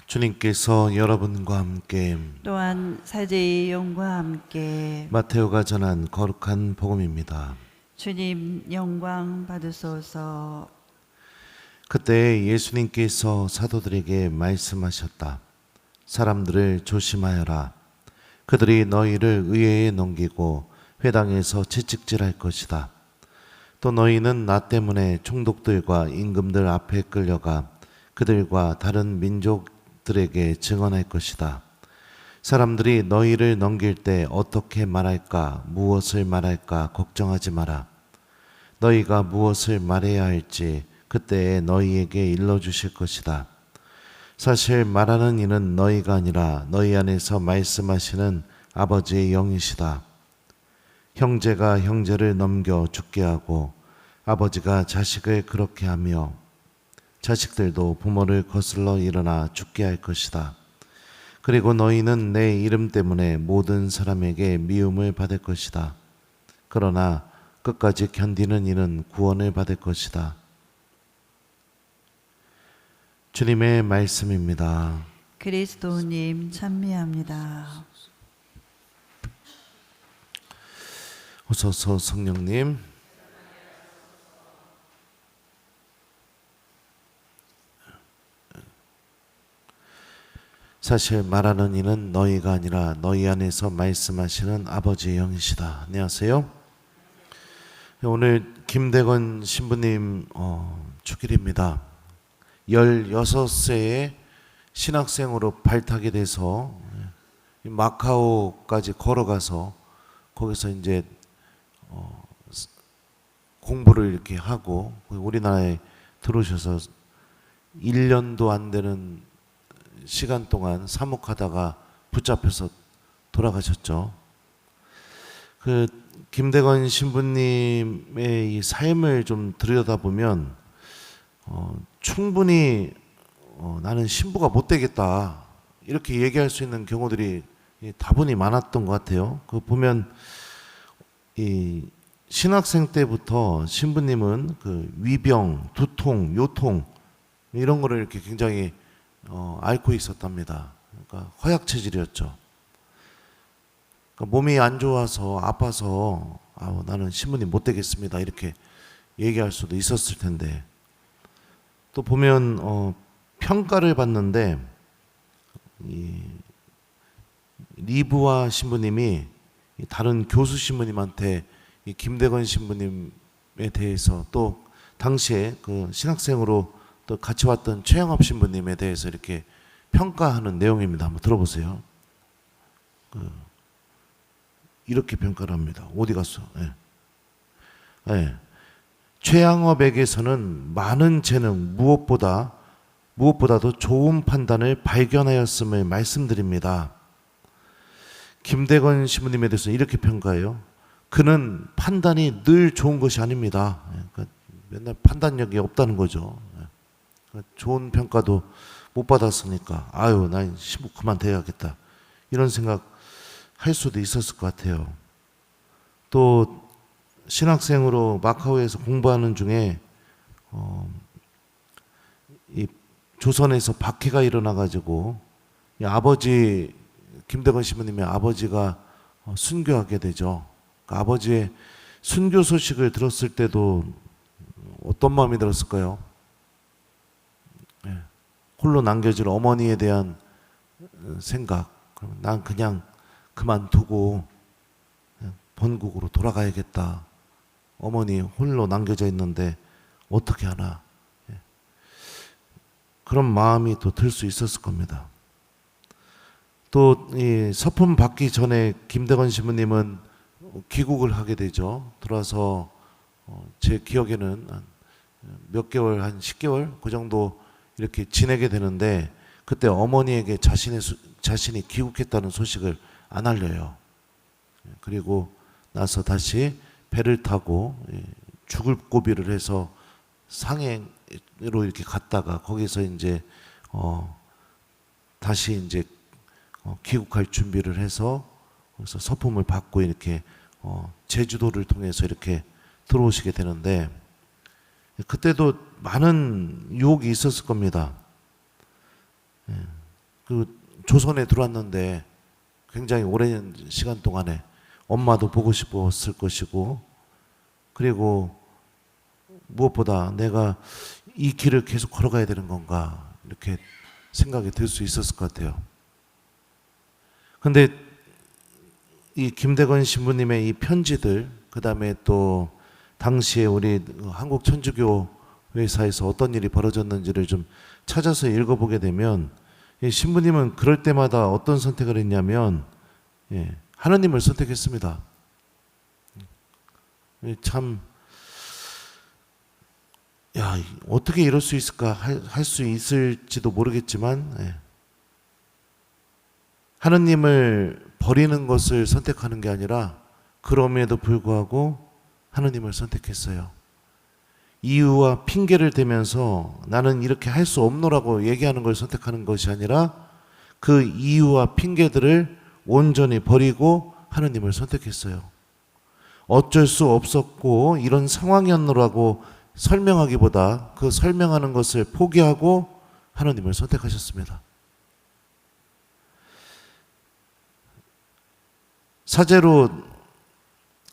주님께서 여러분과 함께 또한 사제의 영과 함께 마테오가 전한 거룩한 복음입니다. 주님 영광 받으소서. 그때 예수님께서 사도들에게 말씀하셨다. 사람들을 조심하여라. 그들이 너희를 의회에 넘기고 회당에서 채찍질할 것이다. 또 너희는 나 때문에 총독들과 임금들 앞에 끌려가 그들과 다른 민족들에게 증언할 것이다. 사람들이 너희를 넘길 때 어떻게 말할까, 무엇을 말할까 걱정하지 마라. 너희가 무엇을 말해야 할지 그때에 너희에게 일러주실 것이다. 사실 말하는 이는 너희가 아니라 너희 안에서 말씀하시는 아버지의 영이시다. 형제가 형제를 넘겨 죽게 하고 아버지가 자식을 그렇게 하며 자식들도 부모를 거슬러 일어나 죽게 할 것이다. 그리고 너희는 내 이름 때문에 모든 사람에게 미움을 받을 것이다. 그러나 끝까지 견디는 이는 구원을 받을 것이다. 주님의 말씀입니다. 그리스도님 찬미합니다. 오소서 성령님. 사실 말하는 이는 너희가 아니라 너희 안에서 말씀하시는 아버지의 영이시다. 안녕하세요. 오늘 김대건 신부님 축일입니다. 16세에 신학생으로 발탁이 돼서 마카오까지 걸어가서 거기서 이제 공부를 이렇게 하고 우리나라에 들어오셔서 1년도 안 되는 시간 동안 사목하다가 붙잡혀서 돌아가셨죠. 그 김대건 신부님의 이 삶을 좀 들여다보면 충분히 나는 신부가 못 되겠다 이렇게 얘기할 수 있는 경우들이 다분히 많았던 것 같아요. 그 보면 이 신학생 때부터 신부님은 그 위병, 두통, 요통 이런 거를 이렇게 굉장히 앓고 있었답니다. 그러니까 허약 체질이었죠. 그러니까 몸이 안 좋아서 아파서 나는 신부님 못 되겠습니다 이렇게 얘기할 수도 있었을 텐데 또 보면 평가를 받는데 이 리브와 신부님이 다른 교수 신부님한테 이 김대건 신부님에 대해서 또 당시에 그 신학생으로 또 같이 왔던 최영업 신부님에 대해서 이렇게 평가하는 내용입니다. 한번 들어보세요. 이렇게 평가를 합니다. 어디 갔어? 네. 네. 최양업에게서는 많은 재능 무엇보다도 좋은 판단을 발견하였음을 말씀드립니다. 김대건 신부님에 대해서 이렇게 평가해요. 그는 판단이 늘 좋은 것이 아닙니다. 그러니까 맨날 판단력이 없다는 거죠. 좋은 평가도 못 받았으니까 난 신부 그만 돼야겠다 이런 생각 할 수도 있었을 것 같아요. 또 신학생으로 마카오에서 공부하는 중에 이 조선에서 박해가 일어나가지고 이 아버지 김대건 신부님의 아버지가 순교하게 되죠. 그러니까 아버지의 순교 소식을 들었을 때도 어떤 마음이 들었을까요? 홀로 남겨질 어머니에 대한 생각. 난 그냥 그만두고 본국으로 돌아가야겠다. 어머니 홀로 남겨져 있는데 어떻게 하나. 그런 마음이 또 들 수 있었을 겁니다. 또 이 서품 받기 전에 김대건 신부님은 귀국을 하게 되죠. 들어와서 제 기억에는 몇 개월, 한 10개월 그 정도 이렇게 지내게 되는데 그때 어머니에게 자신이 귀국했다는 소식을 안 알려요. 그리고 나서 다시 배를 타고 죽을 고비를 해서 상해로 이렇게 갔다가 거기서 이제 다시 이제 귀국할 준비를 해서 그래서 서품을 받고 이렇게 제주도를 통해서 이렇게 들어오시게 되는데 그때도 많은 유혹이 있었을 겁니다. 그 조선에 들어왔는데 굉장히 오랜 시간 동안에 엄마도 보고 싶었을 것이고, 그리고 무엇보다 내가 이 길을 계속 걸어가야 되는 건가 이렇게 생각이 들 수 있었을 것 같아요. 근데 이 김대건 신부님의 이 편지들, 그 다음에 또 당시에 우리 한국 천주교 회사에서 어떤 일이 벌어졌는지를 좀 찾아서 읽어보게 되면, 이 신부님은 그럴 때마다 어떤 선택을 했냐면, 하나님을 선택했습니다. 참, 야, 어떻게 이럴 수 있을까 할 수 있을지도 모르겠지만, 하나님을 버리는 것을 선택하는 게 아니라 그럼에도 불구하고 하나님을 선택했어요. 이유와 핑계를 대면서 나는 이렇게 할 수 없노라고 얘기하는 걸 선택하는 것이 아니라 그 이유와 핑계들을 온전히 버리고 하나님을 선택했어요. 어쩔 수 없었고 이런 상황이었노라고 설명하기보다 그 설명하는 것을 포기하고 하나님을 선택하셨습니다. 사제로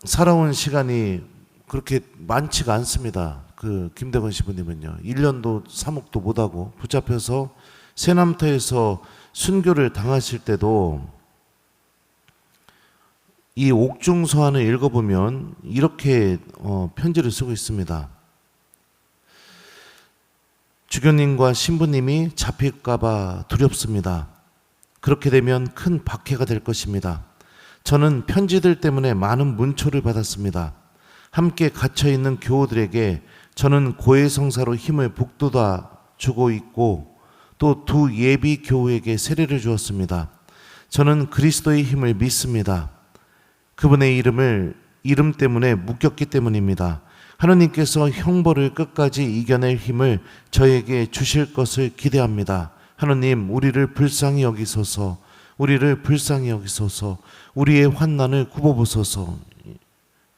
살아온 시간이 그렇게 많지가 않습니다. 그 김대건 신부님은요. 1년도 사목도 못하고 붙잡혀서 세남터에서 순교를 당하실 때도 이 옥중서한을 읽어보면 이렇게 편지를 쓰고 있습니다. 주교님과 신부님이 잡힐까봐 두렵습니다. 그렇게 되면 큰 박해가 될 것입니다. 저는 편지들 때문에 많은 문초를 받았습니다. 함께 갇혀있는 교우들에게 저는 고해성사로 힘을 북돋아 주고 있고 또 두 예비 교우에게 세례를 주었습니다. 저는 그리스도의 힘을 믿습니다. 그분의 이름 때문에 묶였기 때문입니다. 하나님께서 형벌을 끝까지 이겨낼 힘을 저에게 주실 것을 기대합니다. 하나님, 우리를 불쌍히 여기소서, 우리를 불쌍히 여기소서, 우리의 환난을 굽어보소서.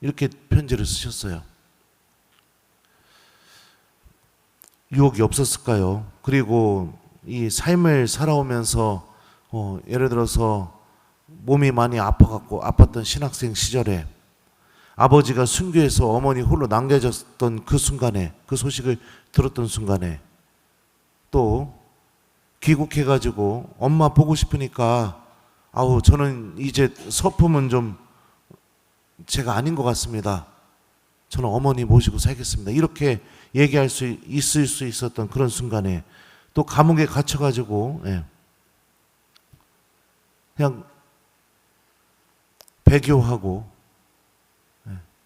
이렇게 편지를 쓰셨어요. 유혹이 없었을까요? 그리고 이 삶을 살아오면서 예를 들어서 몸이 많이 아파갖고 아팠던 신학생 시절에 아버지가 순교해서 어머니 홀로 남겨졌던 그 순간에, 그 소식을 들었던 순간에 또 귀국해가지고 엄마 보고 싶으니까 아우 저는 이제 서품은 좀 제가 아닌 것 같습니다. 저는 어머니 모시고 살겠습니다. 이렇게 얘기할 수 있을 수 있었던 그런 순간에 또 감옥에 갇혀가지고 그냥 배교하고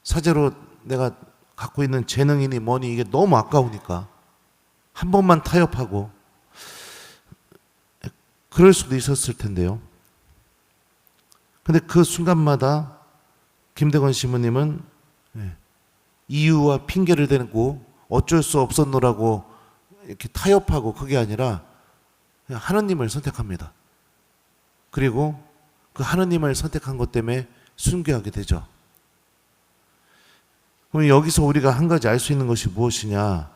사제로 내가 갖고 있는 재능이니 뭐니 이게 너무 아까우니까 한 번만 타협하고 그럴 수도 있었을 텐데요. 근데 그 순간마다 김대건 신부님은 이유와 핑계를 대고 어쩔 수 없었노라고 이렇게 타협하고 그게 아니라 그냥 하나님을 선택합니다. 그리고 그 하나님을 선택한 것 때문에 순교하게 되죠. 그럼 여기서 우리가 한 가지 알 수 있는 것이 무엇이냐?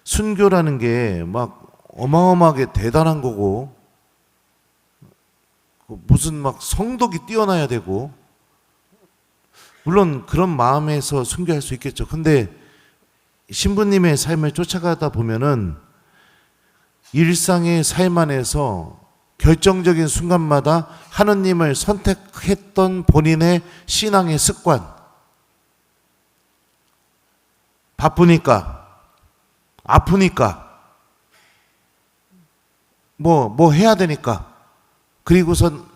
순교라는 게 막 어마어마하게 대단한 거고 무슨 막 성덕이 뛰어나야 되고 물론 그런 마음에서 순교할 수 있겠죠. 근데 신부님의 삶을 쫓아가다 보면은 일상의 삶 안에서 결정적인 순간마다 하느님을 선택했던 본인의 신앙의 습관, 바쁘니까, 아프니까, 뭐 해야 되니까, 그리고선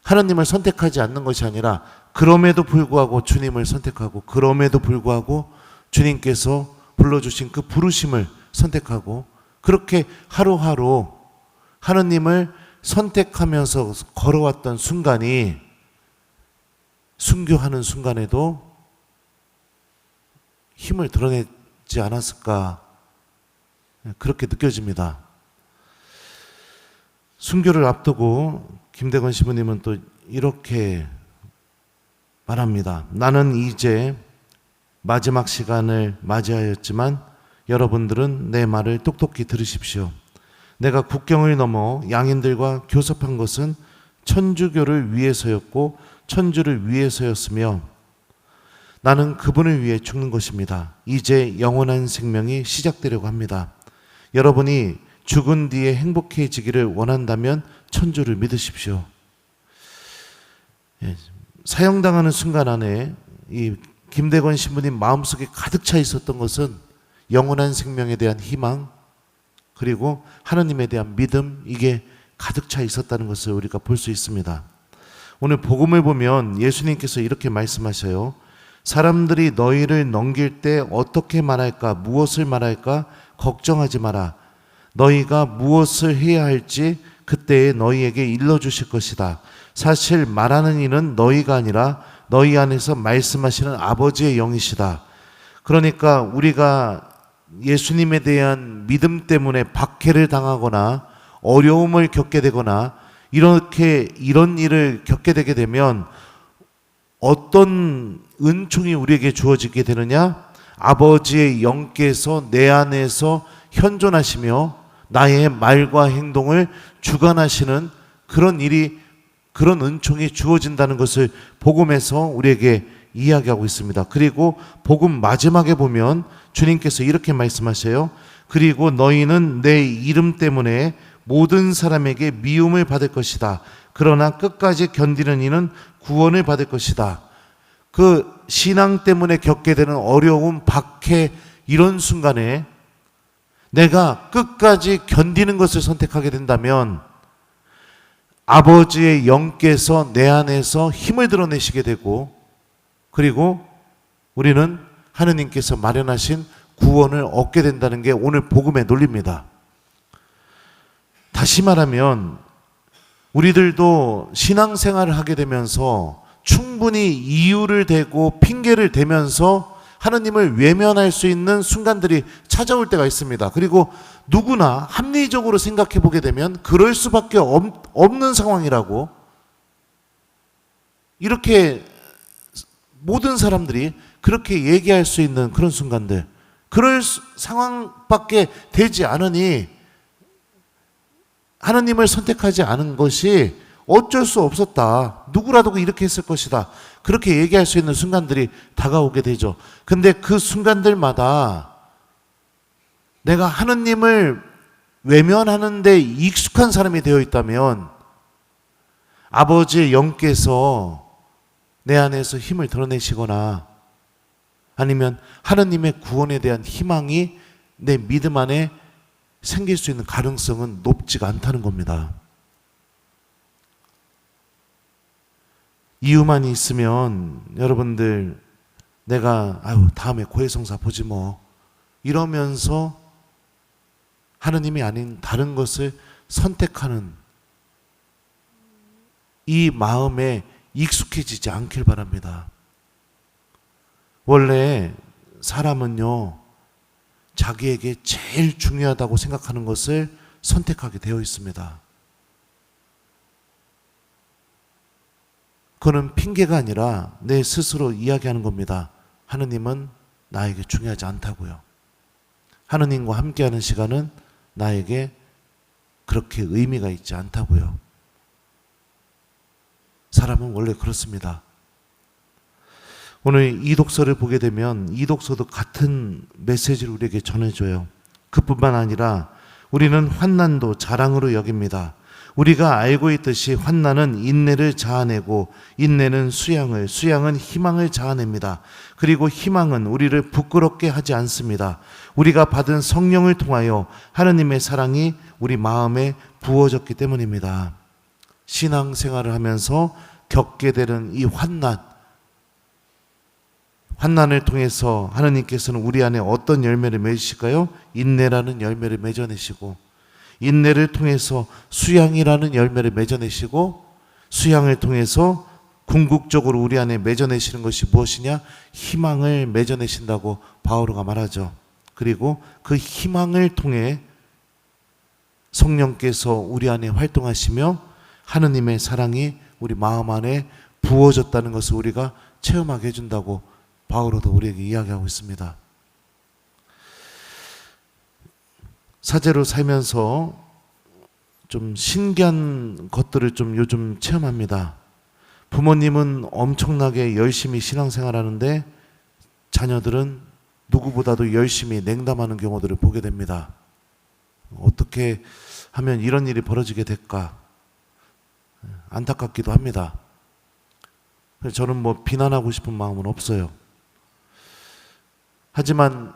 하느님을 선택하지 않는 것이 아니라 그럼에도 불구하고 주님을 선택하고 그럼에도 불구하고 주님께서 불러주신 그 부르심을 선택하고 그렇게 하루하루 하느님을 선택하면서 걸어왔던 순간이 순교하는 순간에도 힘을 드러내지 않았을까 그렇게 느껴집니다. 순교를 앞두고 김대건 신부님은 또 이렇게 말합니다. 나는 이제 마지막 시간을 맞이하였지만 여러분들은 내 말을 똑똑히 들으십시오. 내가 국경을 넘어 양인들과 교섭한 것은 천주교를 위해서였고 천주를 위해서였으며 나는 그분을 위해 죽는 것입니다. 이제 영원한 생명이 시작되려고 합니다. 여러분이 죽은 뒤에 행복해지기를 원한다면 천주를 믿으십시오. 사형당하는 순간 안에 이 김대건 신부님 마음속에 가득 차 있었던 것은 영원한 생명에 대한 희망, 그리고 하나님에 대한 믿음, 이게 가득 차 있었다는 것을 우리가 볼 수 있습니다. 오늘 복음을 보면 예수님께서 이렇게 말씀하셔요. 사람들이 너희를 넘길 때 어떻게 말할까, 무엇을 말할까 걱정하지 마라. 너희가 무엇을 해야 할지 그때에 너희에게 일러주실 것이다. 사실 말하는 이는 너희가 아니라 너희 안에서 말씀하시는 아버지의 영이시다. 그러니까 우리가 예수님에 대한 믿음 때문에 박해를 당하거나 어려움을 겪게 되거나 이런 일을 겪게 되게 되면 어떤 은총이 우리에게 주어지게 되느냐? 아버지의 영께서 내 안에서 현존하시며 나의 말과 행동을 주관하시는 그런 일이, 그런 은총이 주어진다는 것을 복음에서 우리에게 이야기하고 있습니다. 그리고 복음 마지막에 보면 주님께서 이렇게 말씀하셔요. 그리고 너희는 내 이름 때문에 모든 사람에게 미움을 받을 것이다. 그러나 끝까지 견디는 이는 구원을 받을 것이다. 그 신앙 때문에 겪게 되는 어려움, 박해, 이런 순간에 내가 끝까지 견디는 것을 선택하게 된다면 아버지의 영께서 내 안에서 힘을 드러내시게 되고, 그리고 우리는 하느님께서 마련하신 구원을 얻게 된다는 게 오늘 복음의 논리입니다. 다시 말하면 우리들도 신앙생활을 하게 되면서 충분히 이유를 대고 핑계를 대면서 하느님을 외면할 수 있는 순간들이 찾아올 때가 있습니다. 그리고 누구나 합리적으로 생각해 보게 되면 그럴 수밖에 없는 상황이라고, 이렇게 모든 사람들이 그렇게 얘기할 수 있는 그런 순간들, 그럴 상황밖에 되지 않으니 하나님을 선택하지 않은 것이 어쩔 수 없었다. 누구라도 이렇게 했을 것이다. 그렇게 얘기할 수 있는 순간들이 다가오게 되죠. 근데 그 순간들마다 내가 하나님을 외면하는 데 익숙한 사람이 되어 있다면 아버지의 영께서 내 안에서 힘을 드러내시거나 아니면 하나님의 구원에 대한 희망이 내 믿음 안에 생길 수 있는 가능성은 높지가 않다는 겁니다. 이유만 있으면 여러분들 내가 다음에 고해성사 보지 뭐 이러면서 하느님이 아닌 다른 것을 선택하는 이 마음에 익숙해지지 않길 바랍니다. 원래 사람은요, 자기에게 제일 중요하다고 생각하는 것을 선택하게 되어 있습니다. 그거는 핑계가 아니라 내 스스로 이야기하는 겁니다. 하느님은 나에게 중요하지 않다고요. 하느님과 함께하는 시간은 나에게 그렇게 의미가 있지 않다고요. 사람은 원래 그렇습니다. 오늘 이 독서를 보게 되면 이 독서도 같은 메시지를 우리에게 전해줘요. 그뿐만 아니라 우리는 환난도 자랑으로 여깁니다. 우리가 알고 있듯이 환난은 인내를 자아내고 인내는 수양을, 수양은 희망을 자아냅니다. 그리고 희망은 우리를 부끄럽게 하지 않습니다. 우리가 받은 성령을 통하여 하느님의 사랑이 우리 마음에 부어졌기 때문입니다. 신앙생활을 하면서 겪게 되는 이 환난을 통해서 하느님께서는 우리 안에 어떤 열매를 맺으실까요? 인내라는 열매를 맺어내시고, 인내를 통해서 수양이라는 열매를 맺어내시고, 수양을 통해서 궁극적으로 우리 안에 맺어내시는 것이 무엇이냐? 희망을 맺어내신다고 바오로가 말하죠. 그리고 그 희망을 통해 성령께서 우리 안에 활동하시며 하느님의 사랑이 우리 마음 안에 부어졌다는 것을 우리가 체험하게 해준다고 바오로도 우리에게 이야기하고 있습니다. 사제로 살면서 좀 신기한 것들을 좀 요즘 체험합니다. 부모님은 엄청나게 열심히 신앙생활하는데 자녀들은 누구보다도 열심히 냉담하는 경우들을 보게 됩니다. 어떻게 하면 이런 일이 벌어지게 될까? 안타깝기도 합니다. 저는 뭐 비난하고 싶은 마음은 없어요. 하지만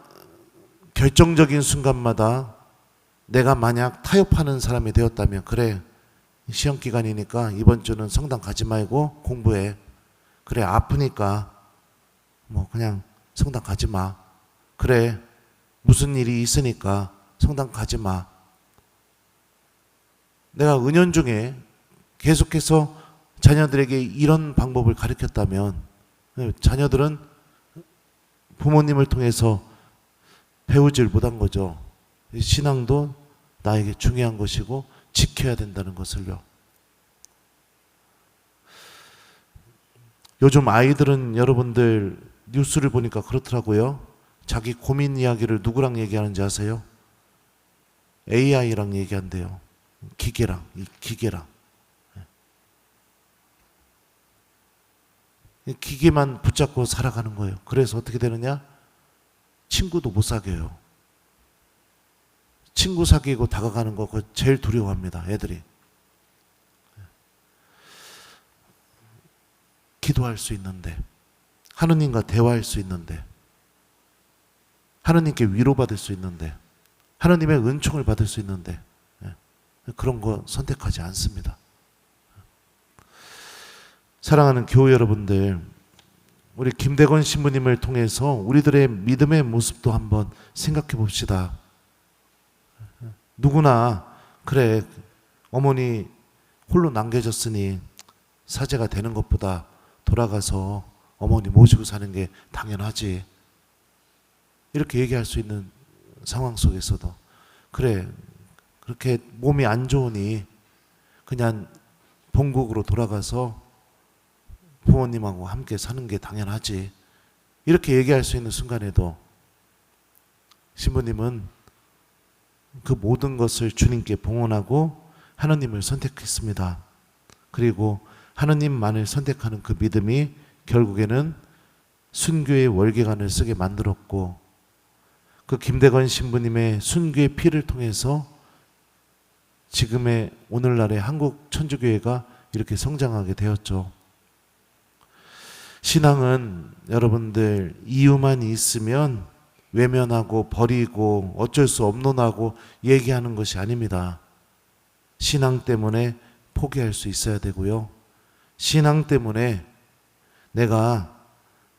결정적인 순간마다 내가 만약 타협하는 사람이 되었다면, 그래, 시험 기간이니까 이번 주는 성당 가지 말고 공부해. 그래, 아프니까 뭐 그냥 성당 가지 마. 그래, 무슨 일이 있으니까 성당 가지 마. 내가 은연중에 계속해서 자녀들에게 이런 방법을 가르쳤다면 자녀들은 부모님을 통해서 배우질 못한 거죠. 신앙도 나에게 중요한 것이고 지켜야 된다는 것을요. 요즘 아이들은 여러분들 뉴스를 보니까 그렇더라고요. 자기 고민 이야기를 누구랑 얘기하는지 아세요? AI랑 얘기한대요. 기계랑, 이 기계랑. 기계만 붙잡고 살아가는 거예요. 그래서 어떻게 되느냐? 친구도 못 사귀어요. 친구 사귀고 다가가는 거 그거 제일 두려워합니다. 애들이. 기도할 수 있는데, 하느님과 대화할 수 있는데, 하느님께 위로받을 수 있는데, 하느님의 은총을 받을 수 있는데 그런 거 선택하지 않습니다. 사랑하는 교회 여러분들, 우리 김대건 신부님을 통해서 우리들의 믿음의 모습도 한번 생각해 봅시다. 누구나 그래, 어머니 홀로 남겨졌으니 사제가 되는 것보다 돌아가서 어머니 모시고 사는 게 당연하지, 이렇게 얘기할 수 있는 상황 속에서도 그래, 그렇게 몸이 안 좋으니 그냥 본국으로 돌아가서 부모님하고 함께 사는 게 당연하지, 이렇게 얘기할 수 있는 순간에도 신부님은 그 모든 것을 주님께 봉헌하고 하나님을 선택했습니다. 그리고 하나님만을 선택하는 그 믿음이 결국에는 순교의 월계관을 쓰게 만들었고, 그 김대건 신부님의 순교의 피를 통해서 지금의 오늘날의 한국 천주교회가 이렇게 성장하게 되었죠. 신앙은 여러분들 이유만 있으면 외면하고 버리고 어쩔 수 없노라고 얘기하는 것이 아닙니다. 신앙 때문에 포기할 수 있어야 되고요. 신앙 때문에 내가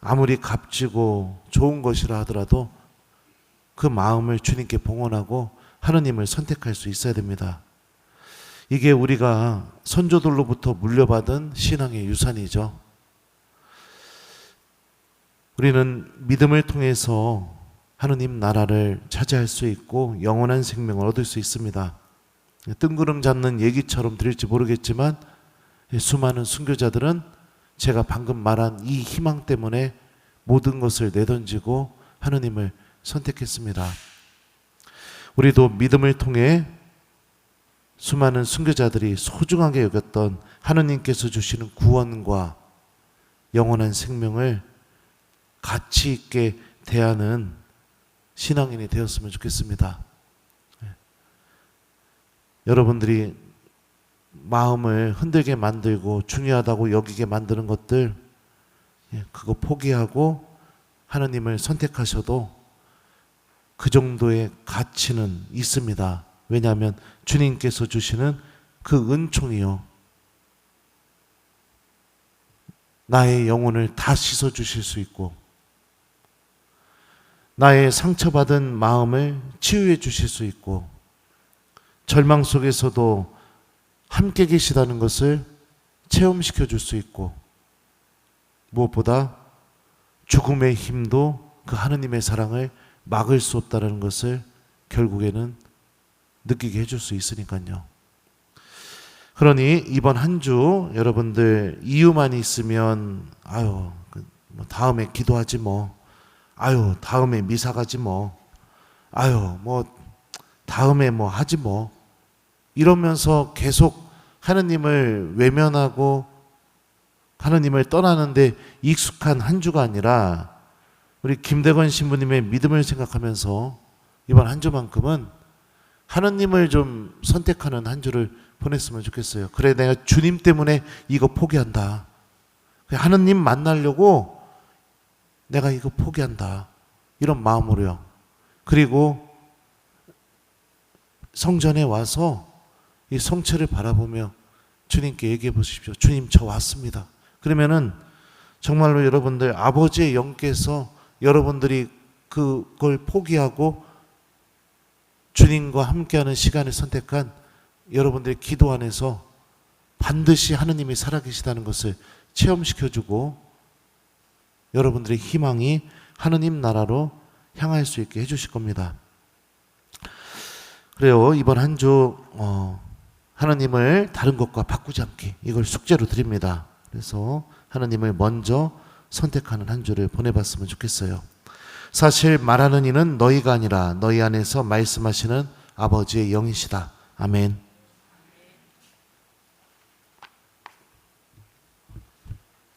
아무리 값지고 좋은 것이라 하더라도 그 마음을 주님께 봉헌하고 하느님을 선택할 수 있어야 됩니다. 이게 우리가 선조들로부터 물려받은 신앙의 유산이죠. 우리는 믿음을 통해서 하느님 나라를 차지할 수 있고 영원한 생명을 얻을 수 있습니다. 뜬구름 잡는 얘기처럼 들릴지 모르겠지만 수많은 순교자들은 제가 방금 말한 이 희망 때문에 모든 것을 내던지고 하느님을 선택했습니다. 우리도 믿음을 통해 수많은 순교자들이 소중하게 여겼던 하느님께서 주시는 구원과 영원한 생명을 가치 있게 대하는 신앙인이 되었으면 좋겠습니다. 여러분들이 마음을 흔들게 만들고 중요하다고 여기게 만드는 것들, 그거 포기하고 하느님을 선택하셔도 그 정도의 가치는 있습니다. 왜냐하면 주님께서 주시는 그 은총이요, 나의 영혼을 다 씻어 주실 수 있고 나의 상처받은 마음을 치유해 주실 수 있고 절망 속에서도 함께 계시다는 것을 체험시켜 줄 수 있고, 무엇보다 죽음의 힘도 그 하느님의 사랑을 막을 수 없다는 것을 결국에는 느끼게 해줄 수 있으니까요. 그러니 이번 한 주 여러분들 이유만 있으면 아유 뭐 다음에 기도하지 뭐, 아유 다음에 미사 가지 뭐, 아유 뭐 다음에 뭐 하지 뭐, 이러면서 계속 하느님을 외면하고 하느님을 떠나는데 익숙한 한 주가 아니라 우리 김대건 신부님의 믿음을 생각하면서 이번 한 주만큼은 하느님을 좀 선택하는 한 주를 보냈으면 좋겠어요. 그래, 내가 주님 때문에 이거 포기한다. 하느님 만나려고 내가 이거 포기한다. 이런 마음으로요. 그리고 성전에 와서 이 성체를 바라보며 주님께 얘기해 보십시오. 주님, 저 왔습니다. 그러면은 정말로 여러분들 아버지의 영께서 여러분들이 그걸 포기하고 주님과 함께하는 시간을 선택한 여러분들의 기도 안에서 반드시 하느님이 살아계시다는 것을 체험시켜주고 여러분들의 희망이 하느님 나라로 향할 수 있게 해주실 겁니다. 그래요. 이번 한 주 하느님을 다른 것과 바꾸지 않게 이걸 숙제로 드립니다. 그래서 하느님을 먼저 선택하는 한 주를 보내봤으면 좋겠어요. 사실 말하는 이는 너희가 아니라 너희 안에서 말씀하시는 아버지의 영이시다. 아멘.